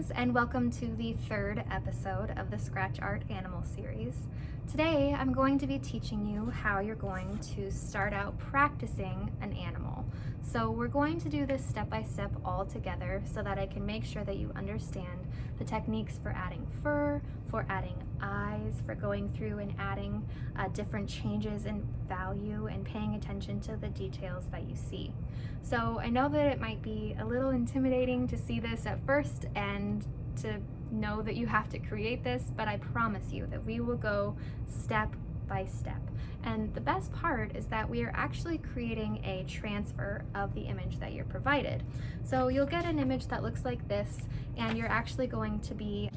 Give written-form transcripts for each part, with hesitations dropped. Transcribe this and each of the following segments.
Whiskers, and welcome to the third episode of the Scratch Art Animal series. Today I'm going to be teaching you how you're going to start out practicing an animal. So we're going to do this step by step all together so that I can make sure that you understand the techniques for adding fur, for adding eyes, for going through and adding different changes in value and paying attention to the details that you see. So I know that it might be a little intimidating to see this at first and to know that you have to create this, but I promise you that we will go step by step. And the best part is that we are actually creating a transfer of the image that you're provided. So you'll get an image that looks like this, and you're actually going to be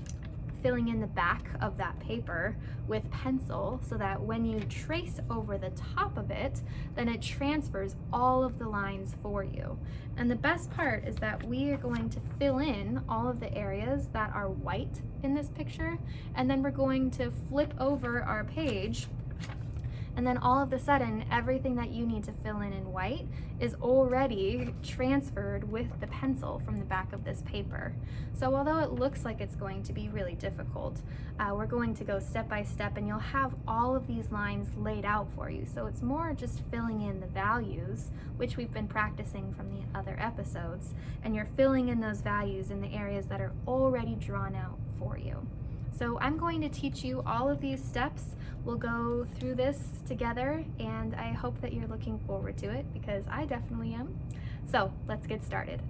filling in the back of that paper with pencil so that when you trace over the top of it, then it transfers all of the lines for you. And the best part is that we are going to fill in all of the areas that are white in this picture, and then we're going to flip over our page, and then all of a sudden everything that you need to fill in white is already transferred with the pencil from the back of this paper. So although it looks like it's going to be really difficult, we're going to go step by step, and you'll have all of these lines laid out for you. So it's more just filling in the values, which we've been practicing from the other episodes, and you're filling in those values in the areas that are already drawn out for you. So I'm going to teach you all of these steps. We'll go through this together, and I hope that you're looking forward to it, because I definitely am. So let's get started.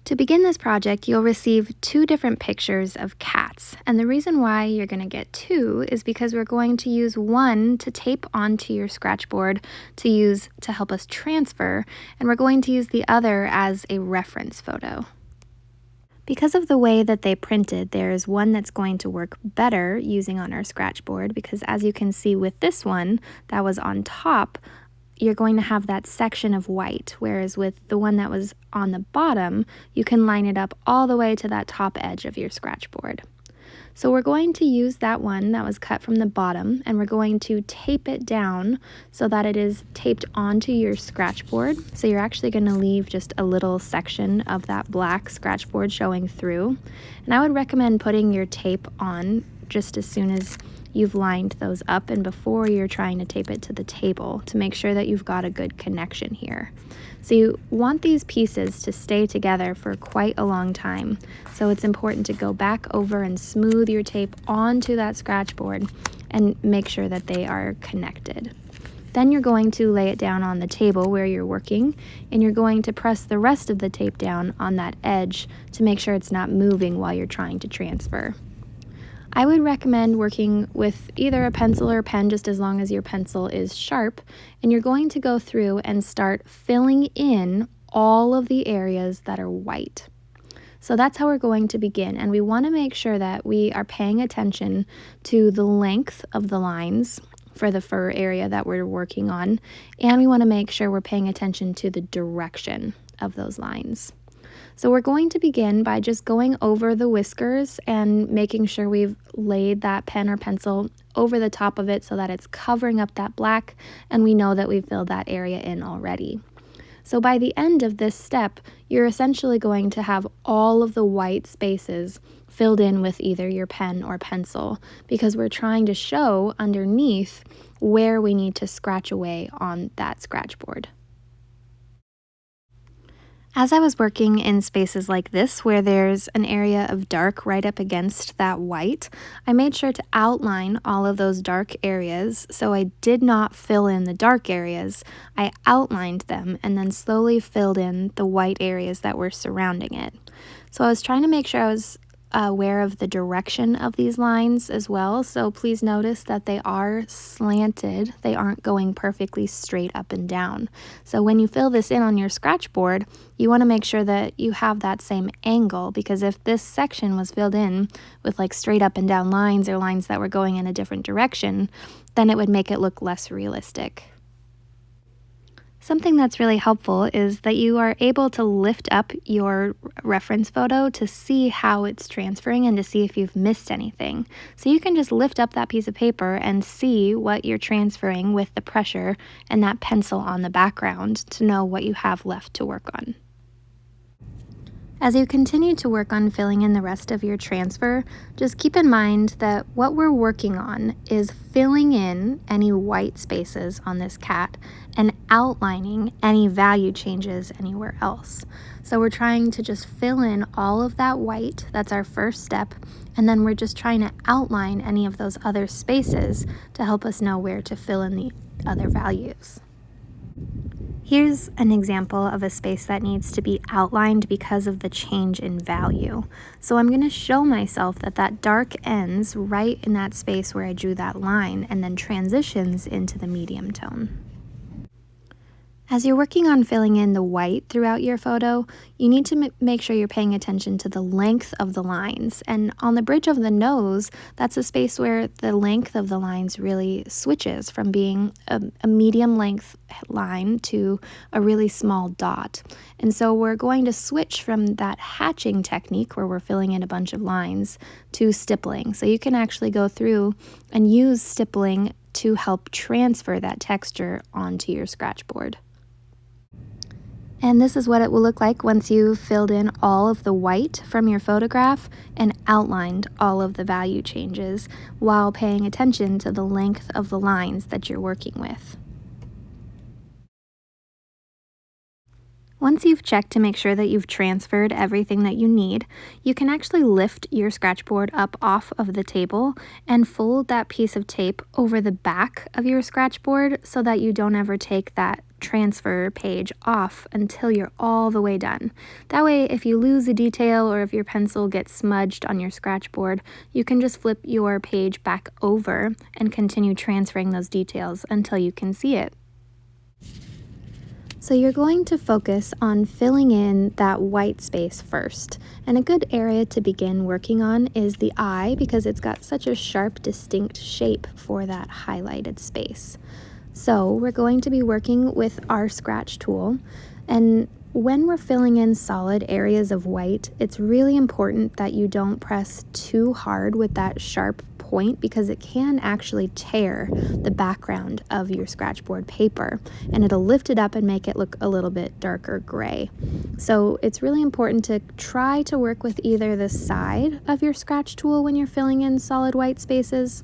To begin this project, you'll receive two different pictures of cats. And the reason why you're going to get two is because we're going to use one to tape onto your scratchboard to use to help us transfer, and we're going to use the other as a reference photo. Because of the way that they printed, there's one that's going to work better using on our scratchboard, because as you can see with this one that was on top, you're going to have that section of white, whereas with the one that was on the bottom, you can line it up all the way to that top edge of your scratchboard. So we're going to use that one that was cut from the bottom, and we're going to tape it down so that it is taped onto your scratchboard. So you're actually going to leave just a little section of that black scratchboard showing through. And I would recommend putting your tape on just as soon as you've lined those up and before you're trying to tape it to the table, to make sure that you've got a good connection here. So you want these pieces to stay together for quite a long time. So it's important to go back over and smooth your tape onto that scratchboard and make sure that they are connected. Then you're going to lay it down on the table where you're working, and you're going to press the rest of the tape down on that edge to make sure it's not moving while you're trying to transfer. I would recommend working with either a pencil or a pen, just as long as your pencil is sharp, and you're going to go through and start filling in all of the areas that are white. So that's how we're going to begin, and we want to make sure that we are paying attention to the length of the lines for the fur area that we're working on, and we want to make sure we're paying attention to the direction of those lines. So we're going to begin by just going over the whiskers and making sure we've laid that pen or pencil over the top of it so that it's covering up that black, and we know that we've filled that area in already. So by the end of this step, you're essentially going to have all of the white spaces filled in with either your pen or pencil, because we're trying to show underneath where we need to scratch away on that scratchboard. As I was working in spaces like this, where there's an area of dark right up against that white, I made sure to outline all of those dark areas. So I did not fill in the dark areas. I outlined them and then slowly filled in the white areas that were surrounding it. So I was trying to make sure I was aware of the direction of these lines as well. So please notice that they are slanted. They aren't going perfectly straight up and down. So when you fill this in on your scratchboard, you want to make sure that you have that same angle, because if this section was filled in with like straight up and down lines or lines that were going in a different direction, then it would make it look less realistic. Something that's really helpful is that you are able to lift up your reference photo to see how it's transferring and to see if you've missed anything. So you can just lift up that piece of paper and see what you're transferring with the pressure and that pencil on the background to know what you have left to work on. As you continue to work on filling in the rest of your transfer, just keep in mind that what we're working on is filling in any white spaces on this cat and outlining any value changes anywhere else. So we're trying to just fill in all of that white. That's our first step. And then we're just trying to outline any of those other spaces to help us know where to fill in the other values. Here's an example of a space that needs to be outlined because of the change in value. So I'm going to show myself that dark ends right in that space where I drew that line and then transitions into the medium tone. As you're working on filling in the white throughout your photo, you need to make sure you're paying attention to the length of the lines. And on the bridge of the nose, that's a space where the length of the lines really switches from being a medium length line to a really small dot. And so we're going to switch from that hatching technique where we're filling in a bunch of lines to stippling. So you can actually go through and use stippling to help transfer that texture onto your scratchboard. And this is what it will look like once you've filled in all of the white from your photograph and outlined all of the value changes while paying attention to the length of the lines that you're working with. Once you've checked to make sure that you've transferred everything that you need, you can actually lift your scratchboard up off of the table and fold that piece of tape over the back of your scratchboard so that you don't ever take that transfer page off until you're all the way done. That way, if you lose a detail or if your pencil gets smudged on your scratchboard, you can just flip your page back over and continue transferring those details until you can see it. So you're going to focus on filling in that white space first. And a good area to begin working on is the eye because it's got such a sharp, distinct shape for that highlighted space. So we're going to be working with our scratch tool, and when we're filling in solid areas of white, it's really important that you don't press too hard with that sharp point because it can actually tear the background of your scratchboard paper and it'll lift it up and make it look a little bit darker gray. So it's really important to try to work with either the side of your scratch tool when you're filling in solid white spaces,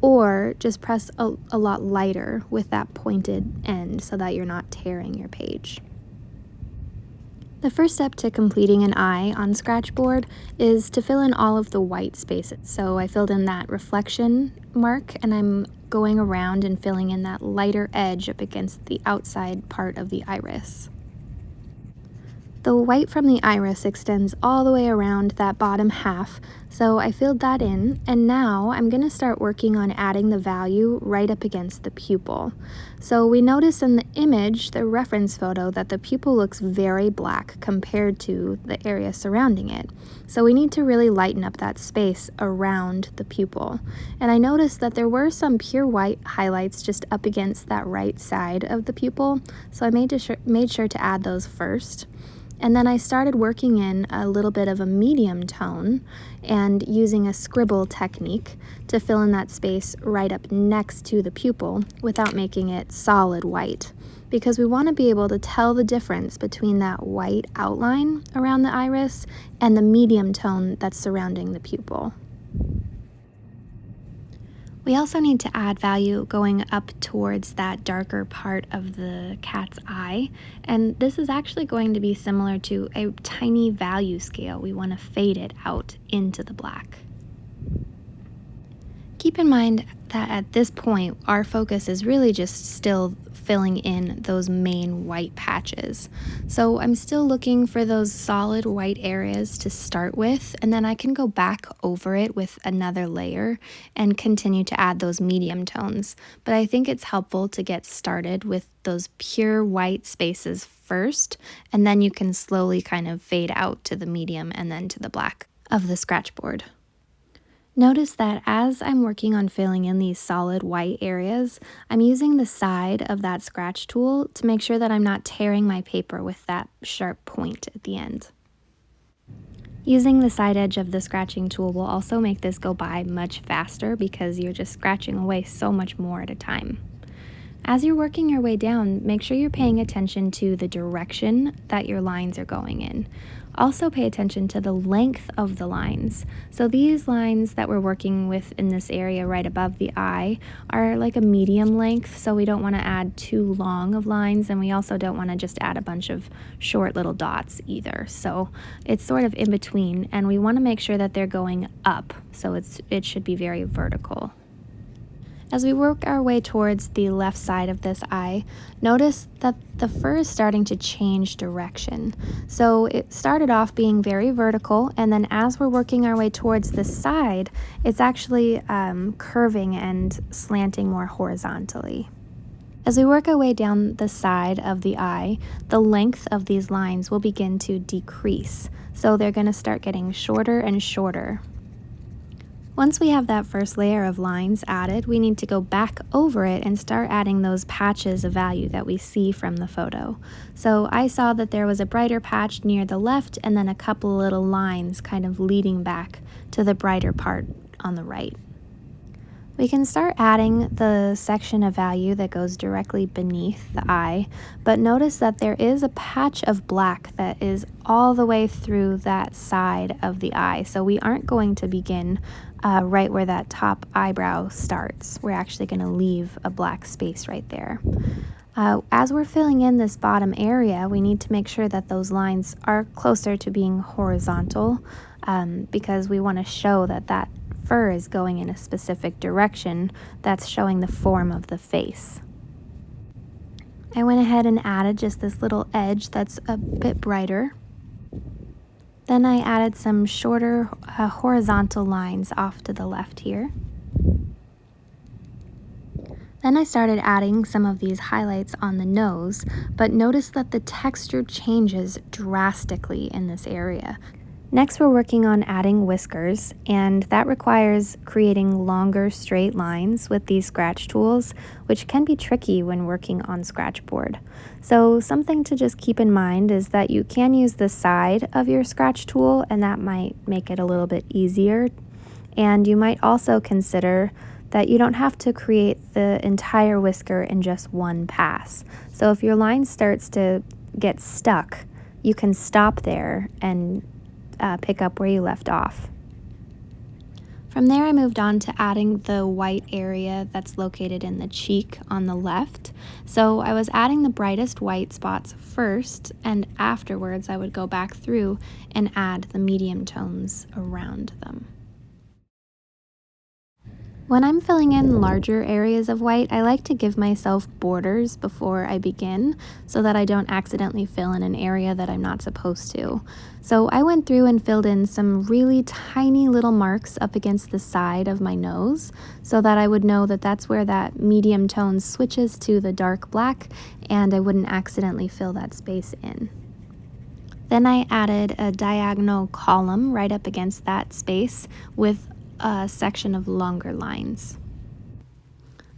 or just press a lot lighter with that pointed end so that you're not tearing your page. The first step to completing an eye on scratchboard is to fill in all of the white spaces. So I filled in that reflection mark and I'm going around and filling in that lighter edge up against the outside part of the iris. The white from the iris extends all the way around that bottom half, so I filled that in, and now I'm going to start working on adding the value right up against the pupil. So we notice in the image, the reference photo, that the pupil looks very black compared to the area surrounding it. So we need to really lighten up that space around the pupil. And I noticed that there were some pure white highlights just up against that right side of the pupil, so I made sure to add those first. And then I started working in a little bit of a medium tone and using a scribble technique to fill in that space right up next to the pupil without making it solid white, because we want to be able to tell the difference between that white outline around the iris and the medium tone that's surrounding the pupil. We also need to add value going up towards that darker part of the cat's eye, and this is actually going to be similar to a tiny value scale. We want to fade it out into the black. Keep in mind that at this point, our focus is really just still filling in those main white patches. So I'm still looking for those solid white areas to start with, and then I can go back over it with another layer and continue to add those medium tones. But I think it's helpful to get started with those pure white spaces first, and then you can slowly kind of fade out to the medium and then to the black of the scratchboard. Notice that as I'm working on filling in these solid white areas, I'm using the side of that scratch tool to make sure that I'm not tearing my paper with that sharp point at the end. Using the side edge of the scratching tool will also make this go by much faster because you're just scratching away so much more at a time. As you're working your way down, make sure you're paying attention to the direction that your lines are going in. Also pay attention to the length of the lines. So these lines that we're working with in this area right above the eye are like a medium length, so we don't want to add too long of lines, and we also don't want to just add a bunch of short little dots either. So it's sort of in between, and we want to make sure that they're going up, so it should be very vertical. As we work our way towards the left side of this eye, notice that the fur is starting to change direction. So it started off being very vertical, and then as we're working our way towards the side, it's actually curving and slanting more horizontally. As we work our way down the side of the eye, the length of these lines will begin to decrease. So they're going to start getting shorter and shorter. Once we have that first layer of lines added, we need to go back over it and start adding those patches of value that we see from the photo. So I saw that there was a brighter patch near the left and then a couple little lines kind of leading back to the brighter part on the right. We can start adding the section of value that goes directly beneath the eye, but notice that there is a patch of black that is all the way through that side of the eye. So we aren't going to begin right where that top eyebrow starts. We're actually going to leave a black space right there. As we're filling in this bottom area, we need to make sure that those lines are closer to being horizontal because we want to show that that fur is going in a specific direction that's showing the form of the face. I went ahead and added just this little edge that's a bit brighter. Then I added some shorter horizontal lines off to the left here. Then I started adding some of these highlights on the nose, but notice that the texture changes drastically in this area. Next, we're working on adding whiskers, and that requires creating longer straight lines with these scratch tools, which can be tricky when working on scratchboard. So something to just keep in mind is that you can use the side of your scratch tool, and that might make it a little bit easier. And you might also consider that you don't have to create the entire whisker in just one pass. So if your line starts to get stuck, you can stop there and pick up where you left off. From there, I moved on to adding the white area that's located in the cheek on the left. So I was adding the brightest white spots first, and afterwards I would go back through and add the medium tones around them. When I'm filling in larger areas of white, I like to give myself borders before I begin so that I don't accidentally fill in an area that I'm not supposed to. So I went through and filled in some really tiny little marks up against the side of my nose so that I would know that that's where that medium tone switches to the dark black and I wouldn't accidentally fill that space in. Then I added a diagonal column right up against that space with a section of longer lines.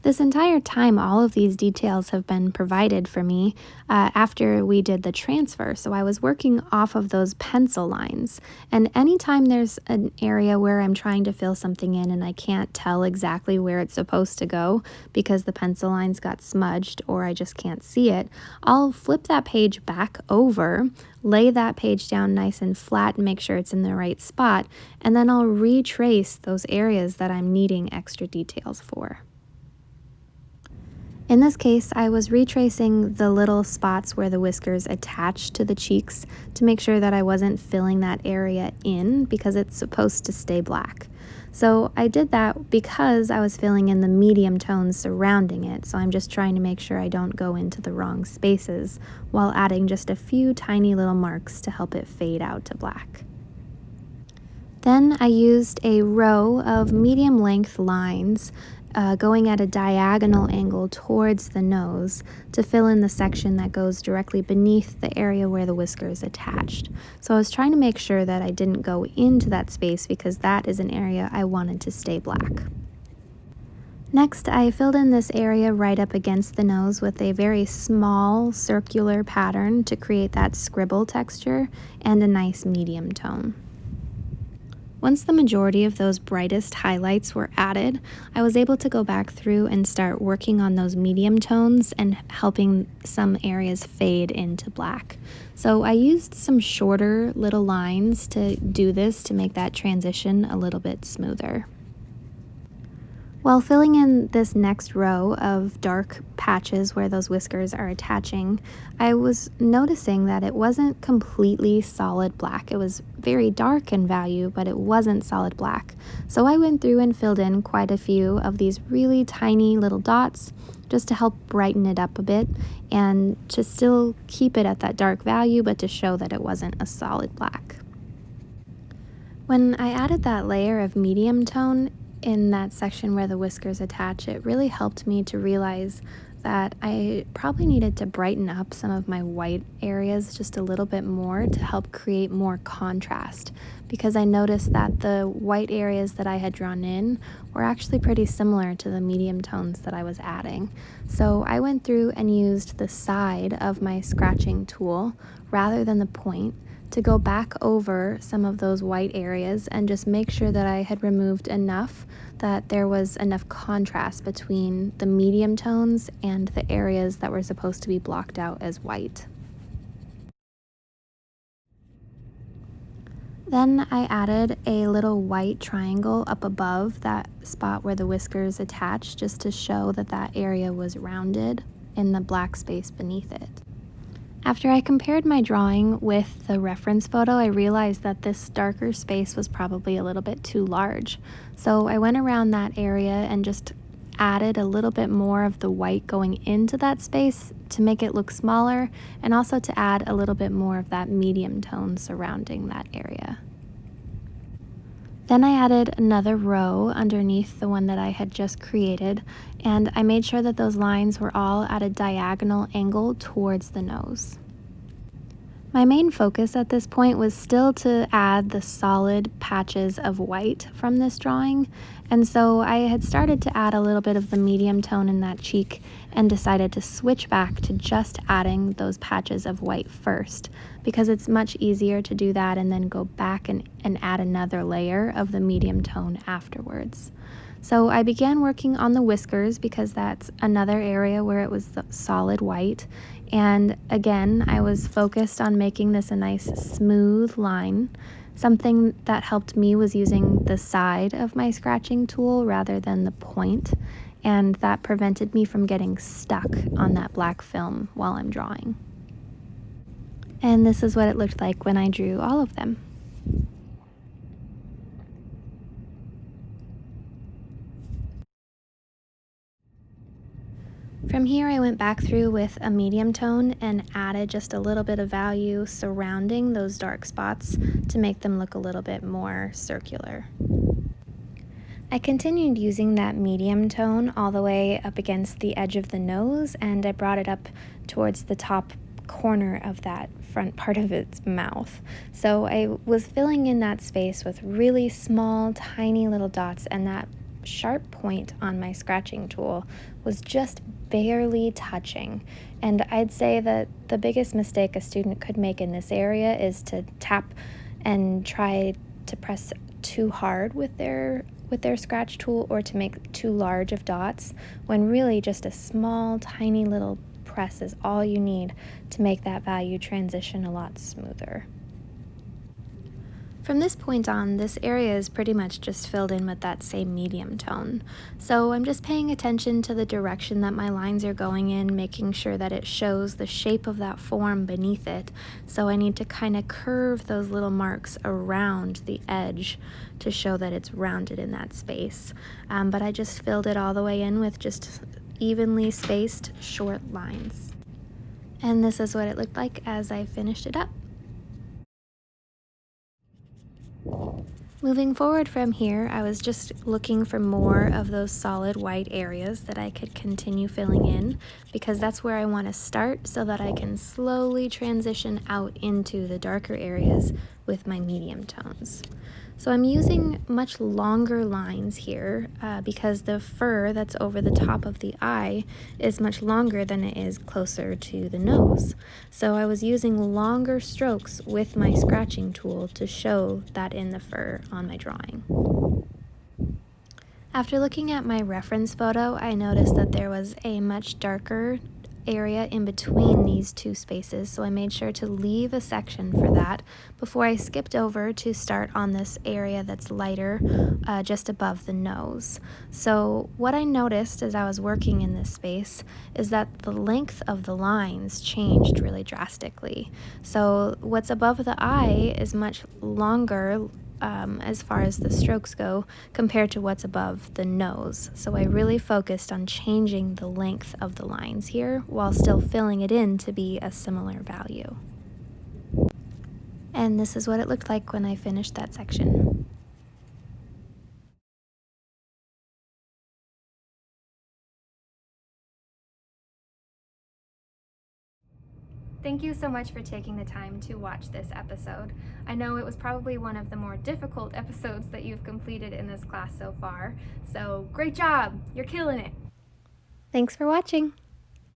This entire time, all of these details have been provided for me after we did the transfer. So I was working off of those pencil lines. And anytime there's an area where I'm trying to fill something in and I can't tell exactly where it's supposed to go because the pencil lines got smudged or I just can't see it, I'll flip that page back over, lay that page down nice and flat and make sure it's in the right spot, and then I'll retrace those areas that I'm needing extra details for. In this case, I was retracing the little spots where the whiskers attach to the cheeks to make sure that I wasn't filling that area in because it's supposed to stay black. So I did that because I was filling in the medium tones surrounding it, so I'm just trying to make sure I don't go into the wrong spaces while adding just a few tiny little marks to help it fade out to black. Then I used a row of medium length lines going at a diagonal angle towards the nose to fill in the section that goes directly beneath the area where the whisker is attached. So I was trying to make sure that I didn't go into that space because that is an area I wanted to stay black. Next, I filled in this area right up against the nose with a very small circular pattern to create that scribble texture and a nice medium tone. Once the majority of those brightest highlights were added, I was able to go back through and start working on those medium tones and helping some areas fade into black. So I used some shorter little lines to do this to make that transition a little bit smoother. While filling in this next row of dark patches where those whiskers are attaching, I was noticing that it wasn't completely solid black. It was very dark in value, but it wasn't solid black. So I went through and filled in quite a few of these really tiny little dots just to help brighten it up a bit and to still keep it at that dark value, but to show that it wasn't a solid black. When I added that layer of medium tone in that section where the whiskers attach, it really helped me to realize that I probably needed to brighten up some of my white areas just a little bit more to help create more contrast, because I noticed that the white areas that I had drawn in were actually pretty similar to the medium tones that I was adding. So I went through and used the side of my scratching tool rather than the point to go back over some of those white areas and just make sure that I had removed enough that there was enough contrast between the medium tones and the areas that were supposed to be blocked out as white. Then I added a little white triangle up above that spot where the whiskers attach, just to show that that area was rounded in the black space beneath it. After I compared my drawing with the reference photo, I realized that this darker space was probably a little bit too large. So I went around that area and just added a little bit more of the white going into that space to make it look smaller, and also to add a little bit more of that medium tone surrounding that area. Then I added another row underneath the one that I had just created, and I made sure that those lines were all at a diagonal angle towards the nose. My main focus at this point was still to add the solid patches of white from this drawing, and so I had started to add a little bit of the medium tone in that cheek and decided to switch back to just adding those patches of white first, because it's much easier to do that and then go back and add another layer of the medium tone afterwards. So I began working on the whiskers because that's another area where it was solid white. And again, I was focused on making this a nice smooth line. Something that helped me was using the side of my scratching tool rather than the point, and that prevented me from getting stuck on that black film while I'm drawing. And this is what it looked like when I drew all of them. From here, I went back through with a medium tone and added just a little bit of value surrounding those dark spots to make them look a little bit more circular. I continued using that medium tone all the way up against the edge of the nose, and I brought it up towards the top corner of that front part of its mouth. So I was filling in that space with really small, tiny little dots, and that sharp point on my scratching tool was just barely touching. And I'd say that the biggest mistake a student could make in this area is to tap and try to press too hard with their scratch tool, or to make too large of dots, when really just a small, tiny little press is all you need to make that value transition a lot smoother. From this point on, this area is pretty much just filled in with that same medium tone. So I'm just paying attention to the direction that my lines are going in, making sure that it shows the shape of that form beneath it. So I need to kind of curve those little marks around the edge to show that it's rounded in that space. But I just filled it all the way in with just evenly spaced short lines. And this is what it looked like as I finished it up. Moving forward from here, I was just looking for more of those solid white areas that I could continue filling in, because that's where I want to start so that I can slowly transition out into the darker areas with my medium tones. So I'm using much longer lines here because the fur that's over the top of the eye is much longer than it is closer to the nose. So I was using longer strokes with my scratching tool to show that in the fur on my drawing. After looking at my reference photo, I noticed that there was a much darker area in between these two spaces, so I made sure to leave a section for that before I skipped over to start on this area that's lighter just above the nose. So what I noticed as I was working in this space is that the length of the lines changed really drastically. So what's above the eye is much longer as far as the strokes go compared to what's above the nose. So I really focused on changing the length of the lines here while still filling it in to be a similar value. And this is what it looked like when I finished that section. Thank you so much for taking the time to watch this episode. I know it was probably one of the more difficult episodes that you've completed in this class so far, so great job! You're killing it! Thanks for watching!